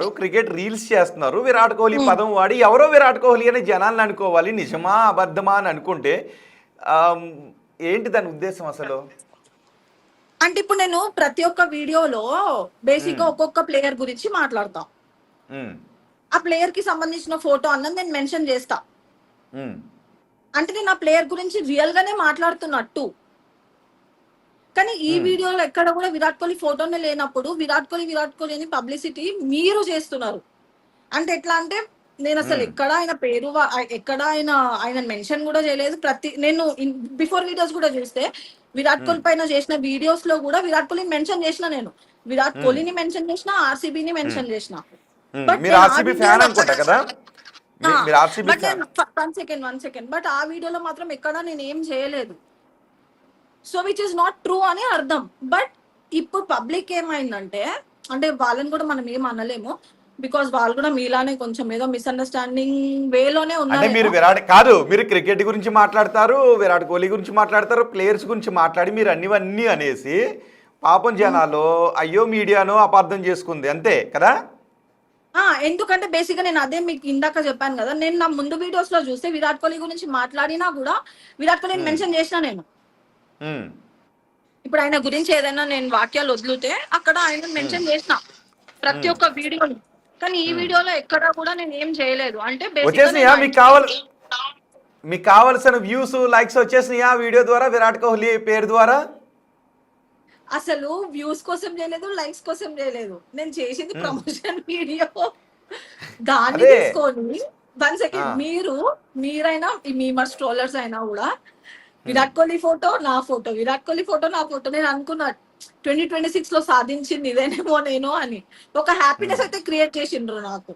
చేస్తున్నారు, cricket reels చేస్తున్నారు. విరాట్ కోహ్లీ పదం వాడి ఎవరో విరాట్ కోహ్లీ అని జనాలను అనుకోవాలి. నిజమా అబద్ధమా అని అనుకుంటే ఆమ్, ఏంటి దాని ఉద్దేశం అసలు? అంటే ఇప్పుడు నేను ప్రతి ఒక్క వీడియోలో బేసిక్ గా ఉమ్, ఒక్కొక్క ప్లేయర్ గురించి మాట్లాడతా. ఉమ్, ఆ ప్లేయర్ కి సంబంధించిన ఫోటో అన్నది నేను మెన్షన్ చేస్తా. ఉమ్, అంటే నేను ఆ ప్లేయర్ గురించి రియల్ గానే మాట్లాడుతున్నట్టు. కానీ ఈ ఉమ్, వీడియోలో ఎక్కడ కూడా విరాట్ కోహ్లీ ఫోటోనే లేనప్పుడు విరాట్ కోహ్లీ అని పబ్లిసిటీ మీరు చేస్తున్నారు. అంటే ఎట్లా అంటే నేను అసలు ఉమ్, ఎక్కడ ఆయన పేరు ఎక్కడ ఆయన మెన్షన్ కూడా చేయలేదు. నేను బిఫోర్ వీడియోస్ కూడా చూస్తే విరాట్ ఉమ్, కోహ్లీ పైన చేసిన వీడియోస్ లో కూడా విరాట్ కోహ్లీని మెన్షన్ చేసిన నేను. విరాట్ ఉమ్, కోహ్లీని మెన్షన్ చేసిన, ఆర్సీబీని ఉమ్, మెన్షన్ చేసిన. ఉమ్. బట్ మీరు నేను ఆ ఆర్సీబీ ఫ్యాన్ వీడియోలో అనుకుంటా కదా? మీరు ఆర్సీబీ బట్ ఫ్యాన్. నేను వన్ సెకండ్ బట్ ఆ వీడియోలో మాత్రం ఎక్కడా నేను ఏం చేయలేదు. So which is not true అని అర్థం. బట్ ఇప్పుడు పబ్లిక్ ఏమైందంటే, అంటే వాళ్ళని కూడా మనం ఏం అనలేము, బికాస్ వాళ్ళు కూడా మీలానే కొంచెం ఏదో మిస్అండర్స్టాండింగ్ వేలోనే అంటే మీరు ఉన్నారేమో. విరాట్ కాదు, మీరు క్రికెట్ గురించి మాట్లాడతారు, విరాట్ కోహ్లీ గురించి మాట్లాడతారు, ప్లేయర్స్ గురించి మాట్లాడి మీరు అన్నివన్నీ అనేసి పాపం జనాలు అయ్యో మీడియాను అపార్థం చేసుకుంది అంతే కదా? ఎందుకంటే బేసిక్ గా నేను అదే మీకు ఇందాక చెప్పాను కదా, నేను నా ముందు వీడియోస్ లో చూస్తే విరాట్ కోహ్లీ గురించి మాట్లాడినా కూడా విరాట్ కోహ్లీని ఉమ్, మెన్షన్ చేసిన నేను. ఉమ్, ఇప్పుడు ఆయన గురించి ఏదైనా నేను వాక్యాలు వదిలితే అక్కడ ఆయన ఉమ్, మెన్షన్ చేసిన ప్రతి ఉమ్, ఒక్క వీడియోని. కానీ ఈ ఉమ్. వీడియోలో ఎక్కడా కూడా నేను ఏం చేయలేదు. అంటే బేసిక్ గా వచ్చేసినాయా నేను మీకు కావలసిన వ్యూస్ లైక్స్ వచ్చేసినాయా వీడియో ద్వారా, విరాట్ కోహ్లీ పేరు ద్వారా? అసలు వ్యూస్ కోసం చేయలేదు, లైక్స్ కోసం చేయలేదు. నేను చేసింది ఉమ్, ప్రమోషన్ వీడియో. దాన్ని అదే. తీసుకొని వన్ ఆ, సెకండ్ మీరైనా ఈ మీమర్స్ ట్రోలర్స్ అయినా కూడా ఉమ్. విరాట్ కోహ్లీ ఫోటో నా ఫోటో, విరాట్ కోహ్లీ ఫోటో నా ఫోటో. నేను అనుకున్నా 2026 లో సాధించింది ఇదేనేమో నేను అని. ఒక హ్యాపీనెస్ అయితే క్రియేట్ చేసిండ్రు నాకు.